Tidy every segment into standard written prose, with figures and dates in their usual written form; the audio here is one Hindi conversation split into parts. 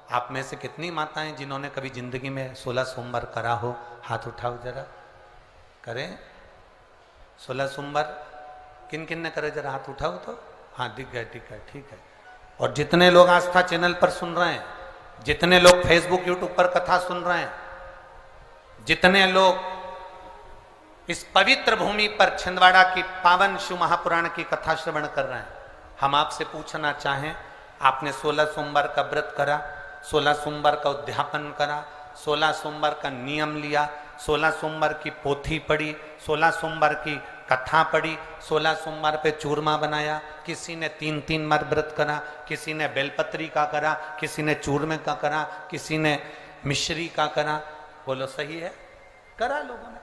आप में से कितनी माताएं जिन्होंने कभी जिंदगी में 16 सोमवार करा हो? हाथ उठाओ जरा। करें 16 सोमवार? किन किन ने करे जरा हाथ उठाओ तो। हाँ दिख गए, ठीक है, ठीक है। और जितने लोग आस्था चैनल पर सुन रहे हैं, जितने लोग फेसबुक यूट्यूब पर कथा सुन रहे हैं, जितने लोग इस पवित्र भूमि पर छिंदवाड़ा की पावन शिव महापुराण की कथा श्रवण कर रहे हैं, हम आपसे पूछना चाहें, आपने 16 सोमवार का व्रत करा, 16 सोमवार का उद्यापन करा, 16 सोमवार का नियम लिया, 16 सोमवार की पोथी पढ़ी, 16 सोमवार की कथा पढ़ी, 16 सोमवार पे चूरमा बनाया, किसी ने 3-3 बार व्रत करा, किसी ने बेलपत्री का करा, किसी ने चूरमे का करा, किसी ने मिश्री का करा। बोलो सही है? करा लोगों ने।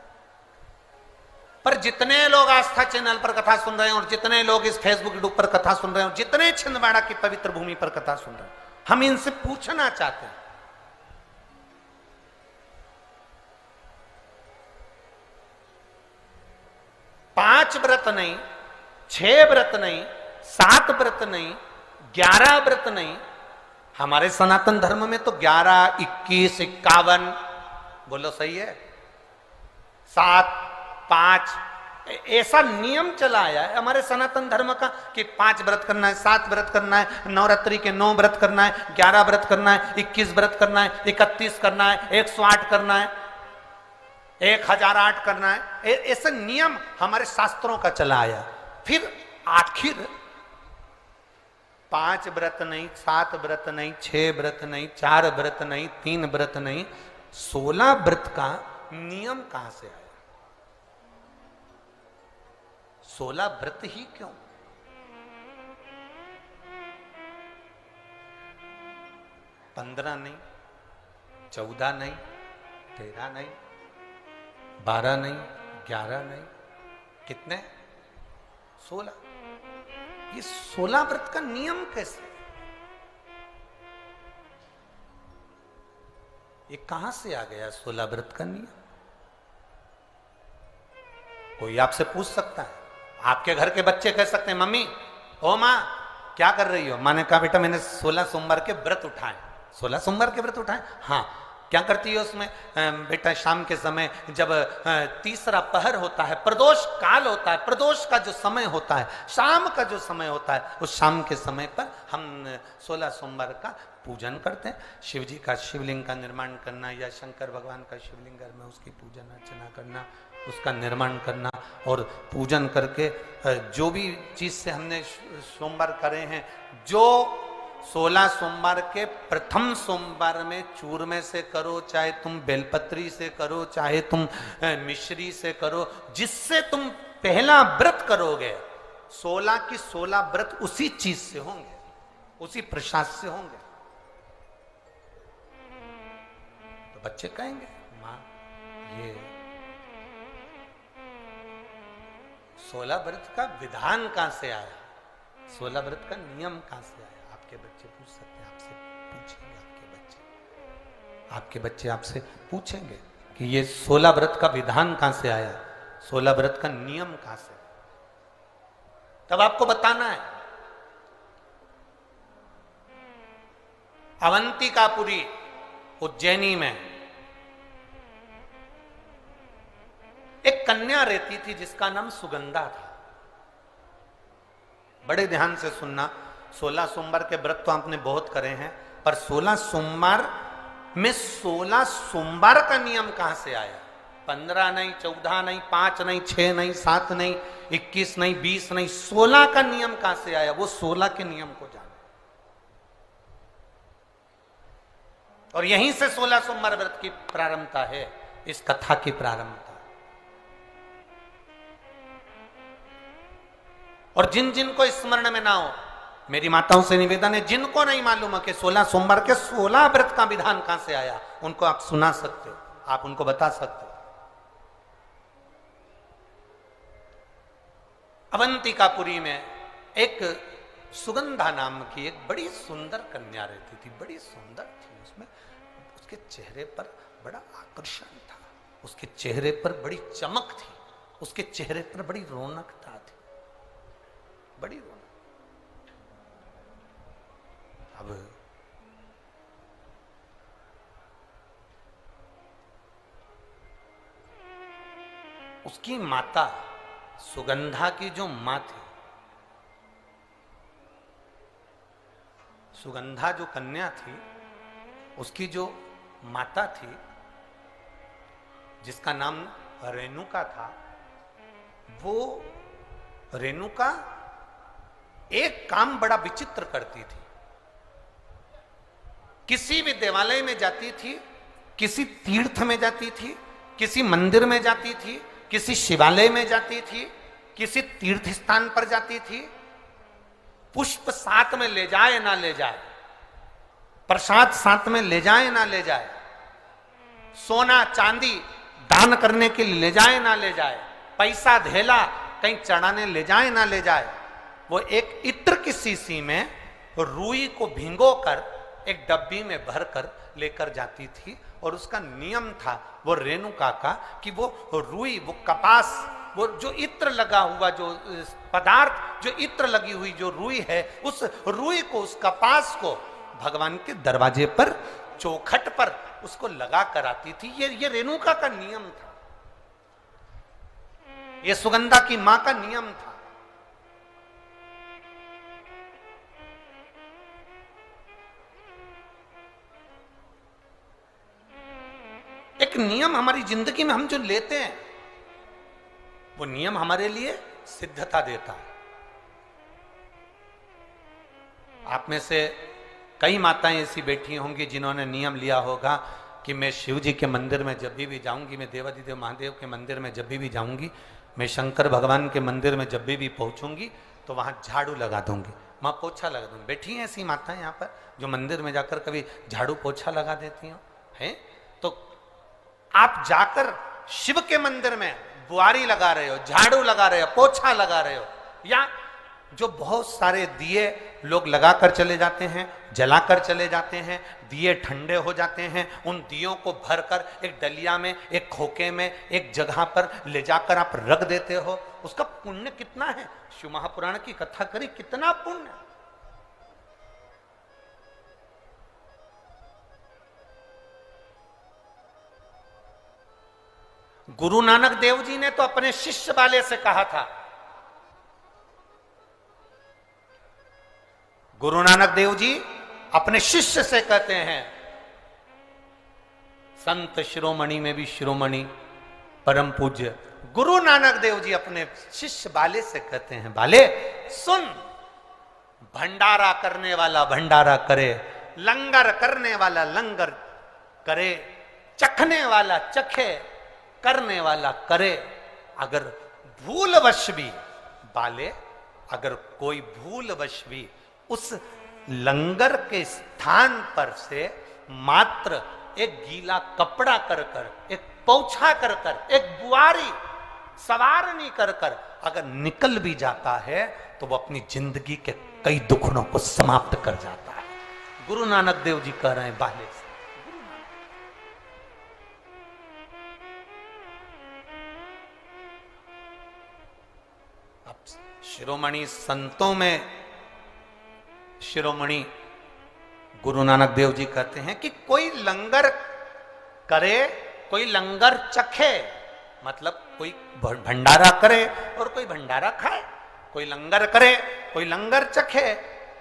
पर जितने लोग आस्था चैनल पर कथा सुन रहे हैं और जितने लोग इस फेसबुक यूट्यूब पर कथा सुन रहे हैं और जितने छिंदवाड़ा की पवित्र भूमि पर कथा सुन रहे हैं, हम इनसे पूछना चाहते हैं, 5 व्रत नहीं, 6 व्रत नहीं, 7 व्रत नहीं, 11 व्रत नहीं, हमारे सनातन धर्म में तो 11, 21, 51, बोलो सही है, 7, 5, ऐसा नियम चला आया है हमारे सनातन धर्म का कि 5 व्रत करना है, 7 व्रत करना है, नवरात्रि के 9 व्रत करना है, 11 व्रत करना है, 21 व्रत करना है, 31 करना है, 108 करना है, 1008 करना है। ऐसे नियम हमारे शास्त्रों का चला आया। फिर आखिर 5 व्रत नहीं, 7 व्रत नहीं, 6 व्रत नहीं, 4 व्रत नहीं, 3 व्रत नहीं, 16 व्रत का नियम कहां से आया? 16 व्रत ही क्यों? 15 नहीं, 14 नहीं, 13 नहीं, 12 नहीं, 11 नहीं, कितने? 16। ये 16 व्रत का नियम कैसे? ये कहां से आ गया 16 व्रत का नियम? कोई आपसे पूछ सकता है, आपके घर के बच्चे कह सकते हैं, मम्मी, ओ माँ क्या कर रही हो? माँ ने कहा, बेटा मैंने 16 सोमवार के व्रत उठाए। 16 सोमवार के व्रत उठाए? हाँ। क्या करती है उसमें? बेटा शाम के समय जब तीसरा पहर होता है, प्रदोष काल होता है, प्रदोष का जो समय होता है, शाम का जो समय होता है, उस शाम के समय पर हम 16 सोमवार का पूजन करते हैं। शिव जी का शिवलिंग का निर्माण करना या शंकर भगवान का शिवलिंग घर में उसकी पूजन अर्चना करना, उसका निर्माण करना और पूजन करके जो भी चीज से हमने सोमवार करे हैं, जो 16 सोमवार के प्रथम सोमवार में चूरमे से करो, चाहे तुम बेलपत्री से करो, चाहे तुम मिश्री से करो, जिससे तुम पहला व्रत करोगे, 16 की 16 व्रत उसी चीज से होंगे, उसी प्रसाद से होंगे। तो बच्चे कहेंगे, माँ ये 16 व्रत का विधान कहां से आया? 16 व्रत का नियम कहां से आया? आपके बच्चे पूछ सकते हैं, आपसे पूछेंगे, आपके बच्चे आपसे पूछेंगे कि ये 16 व्रत का विधान कहां से आया, 16 व्रत का नियम कहां से? तब आपको बताना है। अवंतिकापुरी उज्जैनी में एक कन्या रहती थी जिसका नाम सुगंधा था। बड़े ध्यान से सुनना, 16 सोमवार के व्रत तो आपने बहुत करे हैं, पर 16 सोमवार में 16 सोमवार का नियम कहां से आया? 15 नहीं, 14 नहीं, 5 नहीं, 6 नहीं, 7 नहीं, 21 नहीं, 20 नहीं, 16 का नियम कहां से आया? वो 16 के नियम को जाने। और यहीं से 16 सोमवार व्रत की प्रारंभता है, इस कथा की प्रारंभता। और जिन जिन को स्मरण में ना हो, मेरी माताओं से निवेदन है, जिनको नहीं मालूम है कि 16 सोमवार के 16 व्रत का विधान कहां से आया, उनको आप सुना सकते हो, आप उनको बता सकते हो। अवंतिकापुरी में एक सुगंधा नाम की एक बड़ी सुंदर कन्या रहती थी, बड़ी सुंदर थी। उसमें उसके चेहरे पर बड़ा आकर्षण था, उसके चेहरे पर बड़ी चमक थी, उसके चेहरे पर बड़ी रौनकता थी, बड़ी रौनक। अब उसकी माता सुगंधा की जो मां थी, सुगंधा जो कन्या थी, उसकी जो माता थी जिसका नाम रेणुका था, वो रेणुका एक काम बड़ा विचित्र करती थी। किसी भी देवालय में जाती थी, किसी तीर्थ में जाती थी, किसी मंदिर में जाती थी, किसी शिवालय में जाती थी, किसी तीर्थ स्थान पर जाती थी, पुष्प साथ में ले जाए ना ले जाए, प्रसाद साथ में ले जाए ना ले जाए, सोना चांदी दान करने के लिए ले जाए ना ले जाए, पैसा धेला कहीं चढ़ाने ले जाए ना ले जाए, वो एक इत्र की शीशी में रुई को भिंगोकर एक डब्बी में भरकर लेकर जाती थी। और उसका नियम था वो रेणुका का कि वो रुई, वो कपास, वो जो इत्र लगा हुआ, जो पदार्थ, जो इत्र लगी हुई जो रुई है, उस रुई को, उस कपास को भगवान के दरवाजे पर, चौखट पर उसको लगा कर आती थी। ये रेणुका का नियम था, ये सुगंधा की मां का नियम था। एक नियम हमारी जिंदगी में हम जो लेते हैं, वो नियम हमारे लिए सिद्धता देता है। आप में से कई माताएं ऐसी बैठी होंगी जिन्होंने नियम लिया होगा कि मैं शिव जी के मंदिर में जब भी जाऊंगी, मैं देवाधिदेव महादेव के मंदिर में जब भी जाऊंगी, मैं शंकर भगवान के मंदिर में जब भी पहुंचूंगी तो वहां झाड़ू लगा दूंगी, वहां पोछा लगा दूंगी। बैठी हैं ऐसी माताएं यहाँ पर जो मंदिर में जाकर कभी झाड़ू पोछा लगा देती हो हैं? तो आप जाकर शिव के मंदिर में बुआरी लगा रहे हो, झाड़ू लगा रहे हो, पोछा लगा रहे हो, या जो बहुत सारे दिए लोग लगाकर चले जाते हैं, जलाकर चले जाते हैं, दिए ठंडे हो जाते हैं, उन दियों को भरकर एक डलिया में, एक खोखे में, एक जगह पर ले जाकर आप रख देते हो, उसका पुण्य कितना है? शिव महापुराण की कथा करी, कितना पुण्य। गुरु नानक देव जी ने तो अपने शिष्य वाले से कहा था, गुरु नानक देव जी अपने शिष्य से कहते हैं, संत शिरोमणि में भी शिरोमणि परम पूज्य गुरु नानक देव जी अपने शिष्य बाले से कहते हैं, बाले सुन, भंडारा करने वाला भंडारा करे, लंगर करने वाला लंगर करे, चखने वाला चखे, करने वाला करे। अगर भूलवश भी बाले, अगर कोई भूलवश भी उस लंगर के स्थान पर से मात्र एक गीला कपड़ा कर कर, एक पोछा कर कर, एक बुआरी सवारनी कर कर अगर निकल भी जाता है तो वो अपनी जिंदगी के कई दुखों को समाप्त कर जाता है। गुरु नानक देव जी कह रहे हैं बाले से। अब शिरोमणि संतों में शिरोमणि गुरु नानक देव जी कहते हैं कि कोई लंगर करे, कोई लंगर चखे, मतलब कोई भंडारा करे और कोई भंडारा खाए, कोई लंगर करे, कोई लंगर चखे।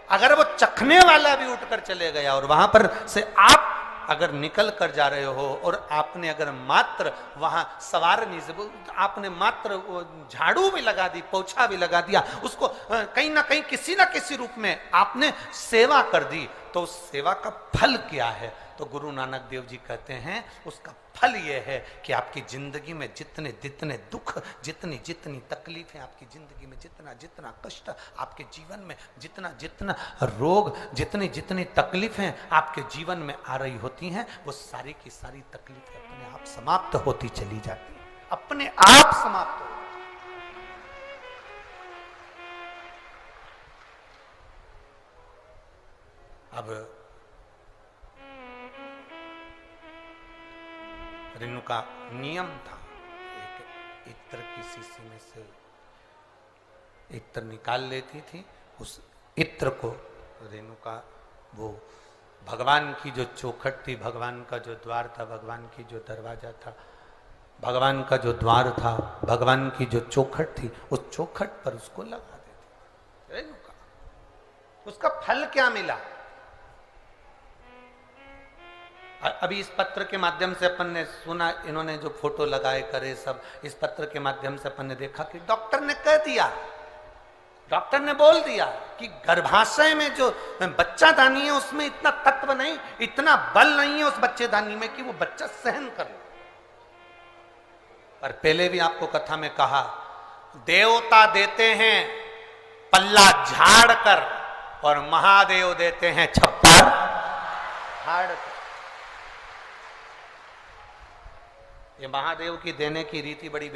अगर वो चखने वाला भी उठकर चले गया और वहां पर से आप अगर निकल कर जा रहे हो और आपने अगर मात्र वहां सवारनी से आपने मात्र झाड़ू भी लगा दी, पोछा भी लगा दिया, उसको कहीं ना कहीं किसी ना किसी रूप में आपने सेवा कर दी, तो उस सेवा का फल क्या है? तो गुरु नानक देव जी कहते हैं उसका फल यह है कि आपकी जिंदगी में जितने जितने दुख, जितनी जितनी तकलीफें आपकी जिंदगी में, जितना जितना कष्ट आपके जीवन में, जितना जितना रोग, जितनी जितनी तकलीफें आपके जीवन में आ रही होती हैं, वो सारी की सारी तकलीफें अपने आप समाप्त होती चली जाती हैं, अपने आप समाप्त हो। अब रेणुका नियम था, एक इत्र की शीशी में से इत्र निकाल लेती थी, उस इत्र को रेणुका वो भगवान की जो चौखट थी, भगवान का जो द्वार था, भगवान की जो दरवाजा था, भगवान का जो द्वार था, भगवान की जो चौखट थी, उस चौखट पर उसको लगा देते। रेणुका, उसका फल क्या मिला? अभी इस पत्र के माध्यम से अपन ने सुना, इन्होंने जो फोटो लगाए करे सब, इस पत्र के माध्यम से अपन ने देखा कि डॉक्टर ने कह दिया, डॉक्टर ने बोल दिया कि गर्भाशय में जो बच्चादानी है उसमें इतना तत्व नहीं, इतना बल नहीं है उस बच्चेदानी में कि वो बच्चा सहन कर ले। पर पहले भी आपको कथा में कहा, देवता देते हैं पल्ला झाड़ कर और महादेव देते हैं छप्पर फाड़ कर। ये महादेव की देने की रीति बड़ी